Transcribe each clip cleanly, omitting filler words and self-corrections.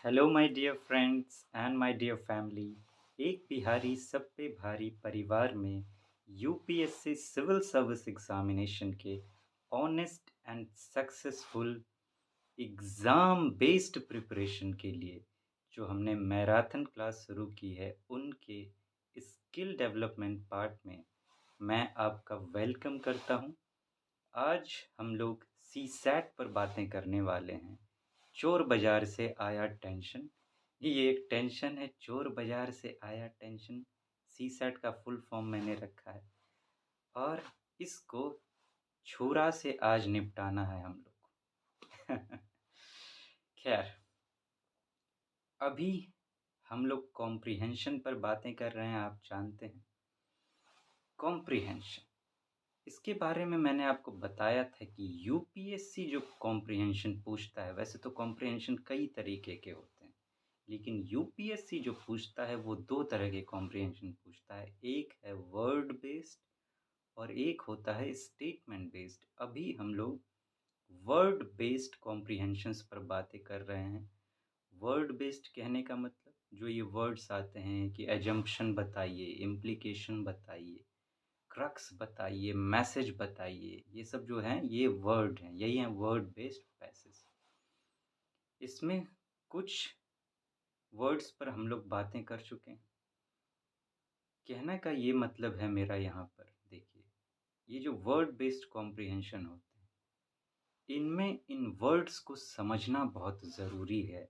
Hello my dear friends and my dear family. एक बिहारी सब पे भारी परिवार में यूपीएससी सिविल सर्विस एग्जामिनेशन के honest and successful exam based preparation के लिए जो हमने मैराथन क्लास शुरू की है उनके स्किल डेवलपमेंट पार्ट में मैं आपका वेलकम करता हूं। आज हम लोग सीसैट पर बातें करने वाले हैं। चोर बाजार से आया टेंशन। ये एक टेंशन है, चोर बाजार से आया टेंशन। सीसैट का फुल फॉर्म मैंने रखा है और इसको छुरा से आज निपटाना है हम लोग को। खैर, अभी हम लोग कॉम्प्रिहेंशन पर बातें कर रहे हैं, आप जानते हैं कॉम्प्रिहेंशन। इसके बारे में मैंने आपको बताया था कि यूपीएससी जो कॉम्प्रिहेंशन पूछता है, वैसे तो कॉम्प्रिहेंशन कई तरीके के होते हैं, लेकिन यूपीएससी जो पूछता है वो दो तरह के कॉम्प्रिहेंशन पूछता है। एक है वर्ड बेस्ड और एक होता है स्टेटमेंट बेस्ड। अभी हम लोग वर्ड बेस्ड कॉम्प्रिहेंशंस पर बातें कर रहे हैं। वर्ड बेस्ड कहने का मतलब जो ये वर्ड्स आते हैं कि एजम्पशन बताइए, इम्प्लीकेशन बताइए, क्रक्स बताइए, मैसेज बताइए, ये सब जो हैं ये वर्ड हैं, यही हैं वर्ड बेस्ड पैसेज। इसमें कुछ वर्ड्स पर हम लोग बातें कर चुके हैं। कहने का ये मतलब है मेरा यहाँ पर देखिए, ये जो वर्ड बेस्ड कॉम्प्रिहेंशन होते हैं, इनमें इन वर्ड्स को समझना बहुत ज़रूरी है,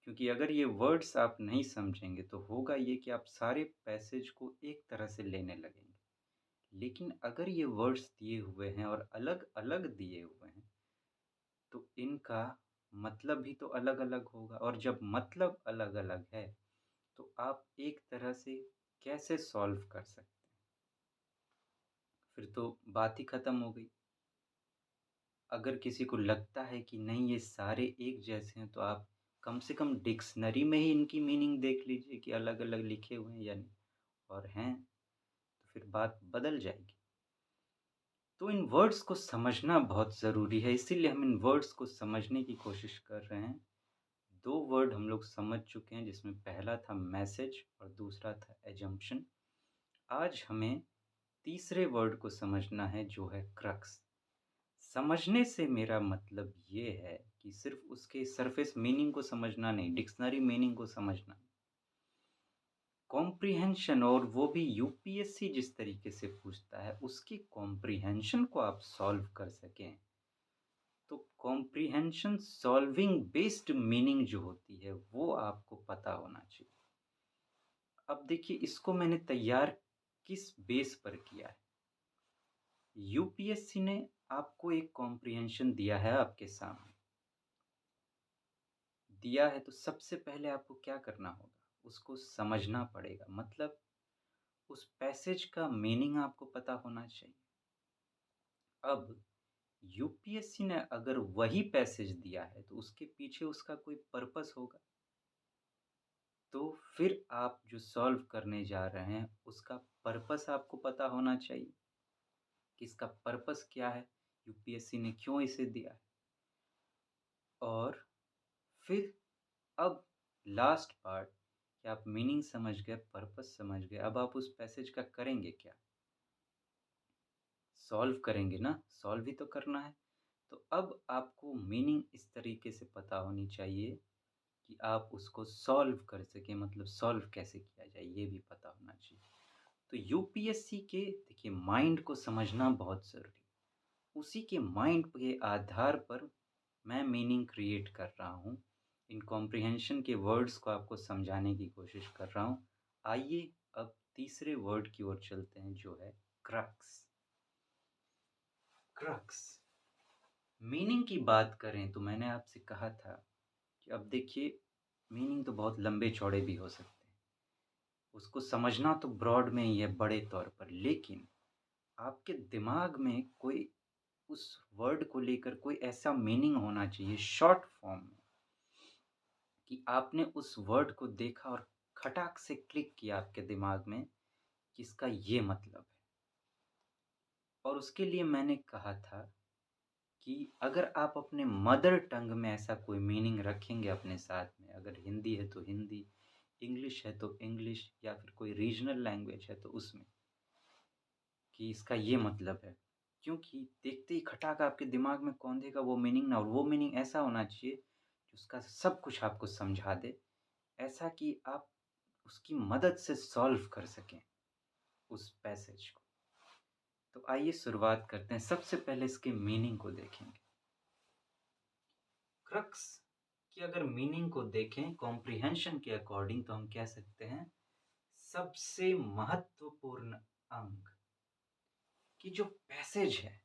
क्योंकि अगर ये वर्ड्स आप नहीं समझेंगे तो होगा ये कि आप सारे पैसेज को एक तरह से लेने लगेंगे। लेकिन अगर ये वर्ड्स दिए हुए हैं और अलग-अलग दिए हुए हैं, तो इनका मतलब भी तो अलग-अलग होगा, और जब मतलब अलग-अलग है, तो आप एक तरह से कैसे सॉल्व कर सकते हैं? फिर तो बात ही खत्म हो गई। अगर किसी को लगता है कि नहीं ये सारे एक जैसे हैं, तो आप कम से कम डिक्शनरी में ही इनकी मीनिंग देख लीजिए कि अलग-अलग लिखे हुए हैं या नहीं, और हैं, तो फिर बात बदल जाएगी। तो इन वर्ड्स को समझना बहुत ज़रूरी है, इसीलिए हम इन वर्ड्स को समझने की कोशिश कर रहे हैं। 2 वर्ड हम लोग समझ चुके हैं, जिसमें पहला था मैसेज और दूसरा था एजम्पशन। आज हमें तीसरे वर्ड को समझना है, जो है क्रक्स। समझने से मेरा मतलब ये है कि सिर्फ़ उसके सरफेस मीनिंग को समझना नहीं, डिक्शनरी मीनिंग को समझना। कॉम्प्रिहेंशन, और वो भी यूपीएससी जिस तरीके से पूछता है, उसकी कॉम्प्रिहेंशन को आप सॉल्व कर सकें, तो कॉम्प्रिहेंशन सॉल्विंग बेस्ड मीनिंग जो होती है, वो आपको पता होना चाहिए। अब देखिए, इसको मैंने तैयार किस बेस पर किया है। यूपीएससी ने आपको एक कॉम्प्रिहेंशन दिया है आपके सामने। दिया है तो सबसे पहले आपको क्या करना होगा? उसको समझना पड़ेगा। मतलब उस पैसेज का मीनिंग आपको पता होना चाहिए। अब यूपीएससी ने अगर वही पैसेज दिया है, तो उसके पीछे उसका कोई पर्पस होगा। तो फिर आप जो सॉल्व करने जा रहे हैं, उसका पर्पस आपको पता होना चाहिए कि इसका पर्पस क्या है, यूपीएससी ने क्यों इसे दिया है। और फिर अब लास्ट पार्ट, कि आप मीनिंग समझ गए, पर्पस समझ गए, अब आप उस पैसेज का करेंगे क्या? सॉल्व करेंगे ना, सॉल्व ही तो करना है। तो अब आपको मीनिंग इस तरीके से पता होनी चाहिए कि आप उसको सॉल्व कर सकें, मतलब सॉल्व कैसे किया जाए, ये भी पता होना चाहिए। तो यूपीएससी के देखिए माइंड को समझना बहुत ज़रूरी है। उसी के माइंड के आधार पर मैं मीनिंग क्रिएट कर रहा हूँ। इन कॉम्प्रिहेंशन के वर्ड्स को आपको समझाने की कोशिश कर रहा हूँ। आइए अब तीसरे वर्ड की ओर चलते हैं, जो है क्रक्स। क्रक्स मीनिंग की बात करें तो मैंने आपसे कहा था कि अब देखिए, मीनिंग तो बहुत लंबे चौड़े भी हो सकते हैं। उसको समझना तो ब्रॉड में ही है, बड़े तौर पर, लेकिन आपके दिमाग में कोई उस वर्ड को लेकर कोई ऐसा मीनिंग होना चाहिए शॉर्ट फॉर्म में, कि आपने उस वर्ड को देखा और खटाक से क्लिक किया आपके दिमाग में कि इसका ये मतलब है। और उसके लिए मैंने कहा था कि अगर आप अपने मदर टंग में ऐसा कोई मीनिंग रखेंगे अपने साथ में, अगर हिंदी है तो हिंदी, इंग्लिश है तो इंग्लिश, या फिर कोई रीजनल लैंग्वेज है तो उसमें, कि इसका ये मतलब है। क्योंकि देखते ही खटाक आपके दिमाग में कौंधेगा वो मीनिंग ना, और वो मीनिंग ऐसा होना चाहिए कि उसका सब कुछ आपको समझा दे, ऐसा कि आप उसकी मदद से सॉल्व कर सकें उस पैसेज को। तो आइए शुरुआत करते हैं। सबसे पहले इसके मीनिंग को देखेंगे। क्रक्स की अगर मीनिंग को देखें कॉम्प्रिहेंशन के अकॉर्डिंग, तो हम कह सकते हैं सबसे महत्वपूर्ण अंग। कि जो पैसेज है,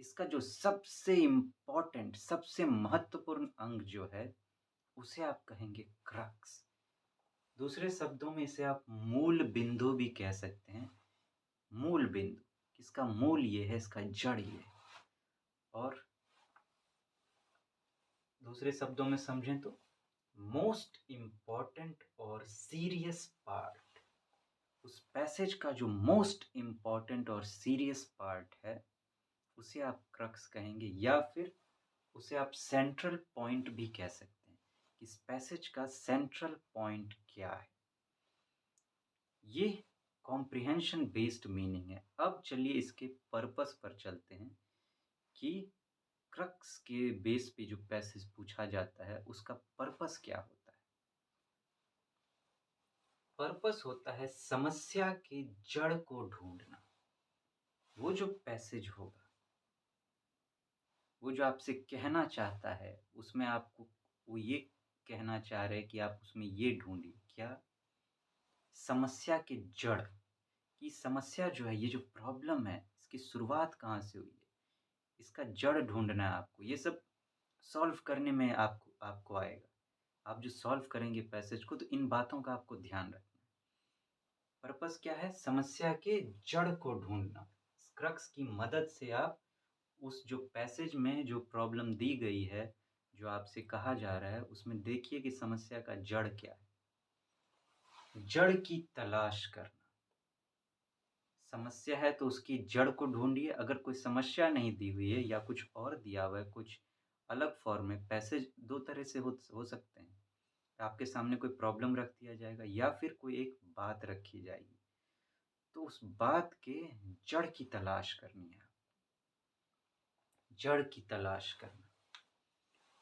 इसका जो सबसे इम्पोर्टेंट, सबसे महत्वपूर्ण अंग जो है, उसे आप कहेंगे क्रक्स। दूसरे शब्दों में इसे आप मूल बिंदु भी कह सकते हैं। मूल बिंदु, इसका मूल ये है, इसका जड़ ये है। और दूसरे शब्दों में समझें तो मोस्ट इम्पॉर्टेंट और सीरियस पार्ट, उस पैसेज का जो मोस्ट इम्पॉर्टेंट और सीरियस पार्ट है, उसे आप क्रक्स कहेंगे, या फिर उसे आप सेंट्रल पॉइंट भी कह सकते हैं। इस पैसेज का सेंट्रल पॉइंट क्या है, ये कॉम्प्रिहेंशन बेस्ड मीनिंग है। अब चलिए इसके पर्पस पर चलते हैं कि क्रक्स के बेस पे जो पैसेज पूछा जाता है उसका पर्पस क्या होता है। पर्पस होता है समस्या के जड़ को ढूंढना। वो जो पैसेज होगा, वो जो आपसे कहना चाहता है, उसमें आपको वो ये कहना चाह रहे हैं कि आप उसमें ये ढूंढिए क्या, समस्या के जड़। कि समस्या जो है, ये जो प्रॉब्लम है, इसकी शुरुआत कहाँ से हुई है, इसका जड़ ढूंढना है आपको। ये सब सॉल्व करने में आपको आपको आएगा। आप जो सॉल्व करेंगे पैसेज को, तो इन बातों का आपको ध्यान रखना है। पर्पस क्या है, समस्या के जड़ को ढूंढना। क्रक्स की मदद से आप उस जो पैसेज में जो प्रॉब्लम दी गई है, जो आपसे कहा जा रहा है, उसमें देखिए कि समस्या का जड़ क्या है। जड़ की तलाश करना। समस्या है तो उसकी जड़ को ढूंढिए। अगर कोई समस्या नहीं दी हुई है या कुछ और दिया हुआ है, कुछ अलग फॉर्म में, पैसेज दो तरह से हो सकते हैं। आपके सामने कोई प्रॉब्लम रख दिया जाएगा, या फिर कोई एक बात रखी जाएगी, तो उस बात के जड़ की तलाश करनी है। जड़ की तलाश करना,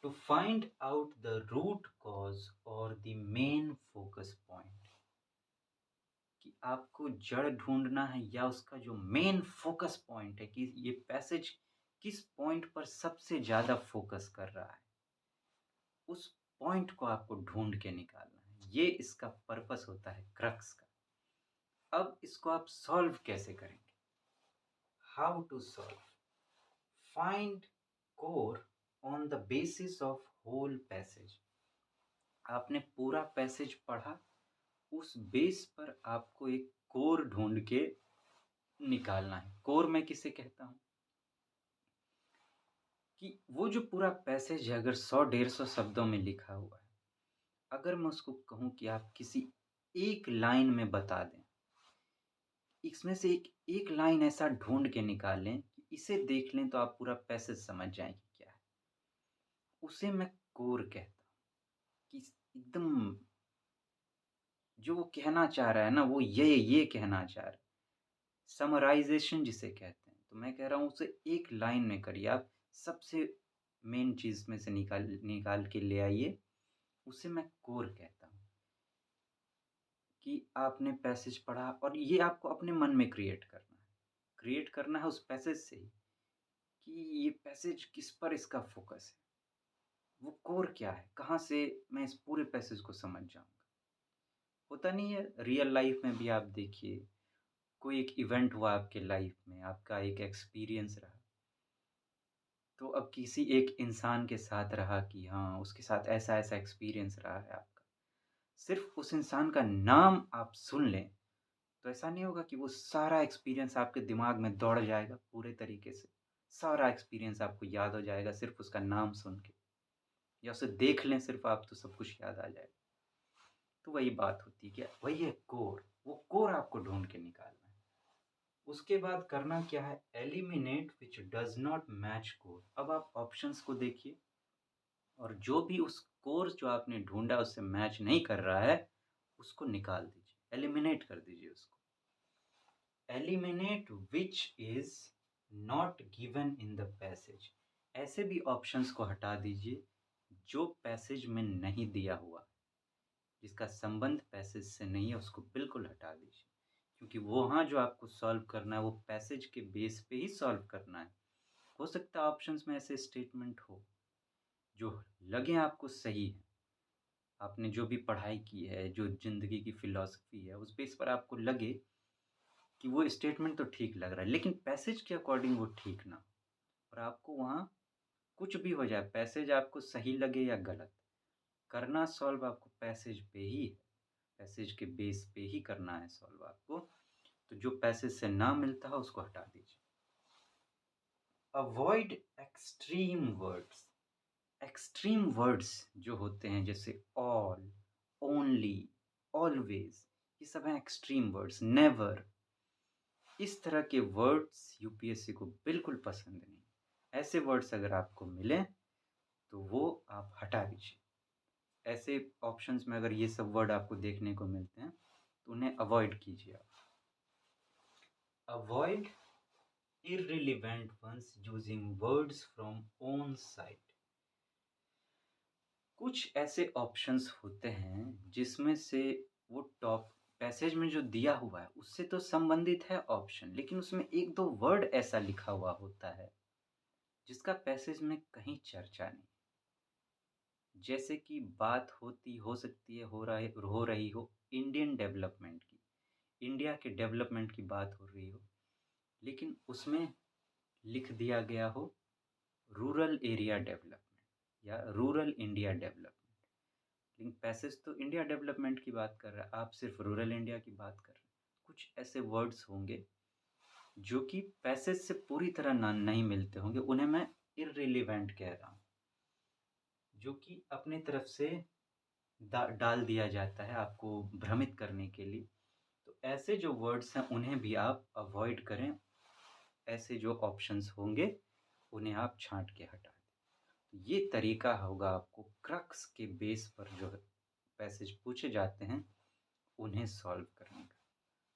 to find out the root cause और द मेन फोकस पॉइंट। कि आपको जड़ ढूंढना है, या उसका जो मेन फोकस पॉइंट है, कि ये पैसेज किस पॉइंट पर सबसे ज्यादा फोकस कर रहा है, उस पॉइंट को आपको ढूंढ के निकालना है। ये इसका पर्पस होता है क्रक्स का। अब इसको आप सॉल्व कैसे करेंगे, how to solve. Find core on the basis of whole passage. आपने पूरा पैसेज पढ़ा, उस बेस पर आपको एक कोर ढूंढ के निकालना है। कोर मैं किसे कहता हूं, कि वो जो पूरा पैसेज है, अगर 100-150 शब्दों में लिखा हुआ है, अगर मैं उसको कहूं कि आप किसी एक लाइन में बता दें, इसमें से एक एक लाइन ऐसा ढूंढ के निकालें कि इसे देख लें तो आप पूरा पैसेज समझ जाएं कि क्या है, उसे मैं कोर कहता हूं। कि एकदम जो वो कहना चाह रहा है ना, वो ये कहना चाह रहा है, समराइजेशन जिसे कहते हैं। तो मैं कह रहा हूँ उसे एक लाइन में करिए आप, सबसे मेन चीज में से निकाल निकाल के ले आइए, उसे मैं कोर कहता हूँ। कि आपने पैसेज पढ़ा और ये आपको अपने मन में क्रिएट करना है उस पैसेज से ही, कि ये पैसेज किस पर इसका फोकस है, वो कोर क्या है, कहाँ से मैं इस पूरे पैसेज को समझ जाऊंगा। होता नहीं है रियल लाइफ में भी, आप देखिए कोई एक इवेंट हुआ आपके लाइफ में, आपका एक एक्सपीरियंस रहा, तो अब किसी एक इंसान के साथ रहा कि हाँ उसके साथ ऐसा ऐसा एक्सपीरियंस रहा है आपका, सिर्फ उस इंसान का नाम आप सुन लें, तो ऐसा नहीं होगा कि वो सारा एक्सपीरियंस आपके दिमाग में दौड़ जाएगा पूरे तरीके से, सारा एक्सपीरियंस आपको याद हो जाएगा सिर्फ उसका नाम सुन के, या उसे देख लें सिर्फ आप, तो सब कुछ याद आ जाएगा। तो वही बात होती है, क्या वही है कोर, वो कोर आपको ढूंढ के निकालना है। उसके बाद करना क्या है, eliminate which does not match core. अब आप ऑप्शंस को देखिए, और जो भी उस कोर्स जो आपने ढूँढा उससे मैच नहीं कर रहा है, उसको निकाल दीजिए, एलिमिनेट कर दीजिए उसको। Eliminate which is not given in the passage. ऐसे भी ऑप्शंस को हटा दीजिए जो पैसेज में नहीं दिया हुआ, जिसका संबंध पैसेज से नहीं है उसको बिल्कुल हटा दीजिए। क्योंकि वहाँ जो आपको सॉल्व करना है वो पैसेज के बेस पे ही सॉल्व करना है। हो सकता है ऑप्शंस में ऐसे स्टेटमेंट हो जो लगे आपको सही है। आपने जो भी पढ़ाई की है, जो ज़िंदगी की फ़िलॉसफ़ी है, उस बेस पर आपको लगे कि वो स्टेटमेंट तो ठीक लग रहा है, लेकिन पैसेज के अकॉर्डिंग वो ठीक ना हो और आपको वहाँ कुछ भी हो जाए, पैसेज आपको सही लगे या गलत, करना सॉल्व आपको पैसेज पे ही है, पैसेज के बेस पे ही करना है सॉल्व आपको। तो जो पैसेज से ना मिलता है उसको हटा दीजिए। Avoid extreme words. Extreme words जो होते हैं जैसे ऑल, ओनली, ऑलवेज, ये सब हैं एक्सट्रीम वर्ड्स। नेवर, इस तरह के वर्ड्स यूपीएससी को बिल्कुल पसंद नहीं। ऐसे वर्ड्स अगर आपको मिलें तो वो आप हटा दीजिए। ऐसे ऑप्शंस में अगर ये सब वर्ड आपको देखने को मिलते हैं तो उन्हें अवॉइड कीजिए आप। Avoid irrelevant ones using words from own side। कुछ ऐसे ऑप्शंस होते हैं जिसमें से वो टॉप पैसेज में जो दिया हुआ है उससे तो संबंधित है ऑप्शन, लेकिन उसमें एक दो वर्ड ऐसा लिखा हुआ होता है जिसका पैसेज में कहीं चर्चा नहीं। जैसे कि बात हो सकती है हो रही हो इंडियन डेवलपमेंट की, इंडिया के डेवलपमेंट की बात हो रही हो, लेकिन उसमें लिख दिया गया हो रूरल एरिया डेवलपमेंट या रूरल इंडिया डेवलपमेंट। लेकिन पैसेज तो इंडिया डेवलपमेंट की बात कर रहा है, आप सिर्फ रूरल इंडिया की बात कर रहे हैं। कुछ ऐसे वर्ड्स होंगे जो कि पैसेज से पूरी तरह ना नहीं मिलते होंगे, उन्हें मैं इर्रिलेवेंट कह रहा हूँ, जो कि अपने तरफ से डाल दिया जाता है आपको भ्रमित करने के लिए। तो ऐसे जो वर्ड्स हैं उन्हें भी आप अवॉइड करें। ऐसे जो ऑप्शंस होंगे उन्हें आप छांट के हटा दें। तो ये तरीका होगा आपको क्रक्स के बेस पर जो पैसेज पूछे जाते हैं उन्हें सॉल्व करने का।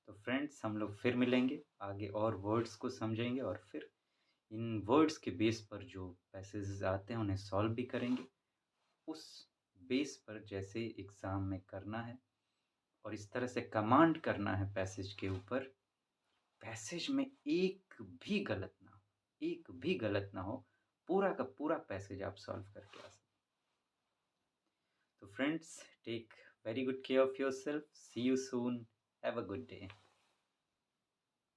तो फ्रेंड्स हम लोग फिर मिलेंगे, आगे और वर्ड्स को समझेंगे और फिर इन वर्ड्स के बेस पर जो पैसेजेस आते हैं उन्हें सॉल्व भी करेंगे। उस बेस पर जैसे एग्ज़ाम में करना है और इस तरह से कमांड करना है पैसेज के ऊपर, पैसेज में एक भी गलत ना हो, पूरा का पूरा पैसेज आप सॉल्व करके आ सकते। तो friends, take very good care of yourself, see you soon, have a good day.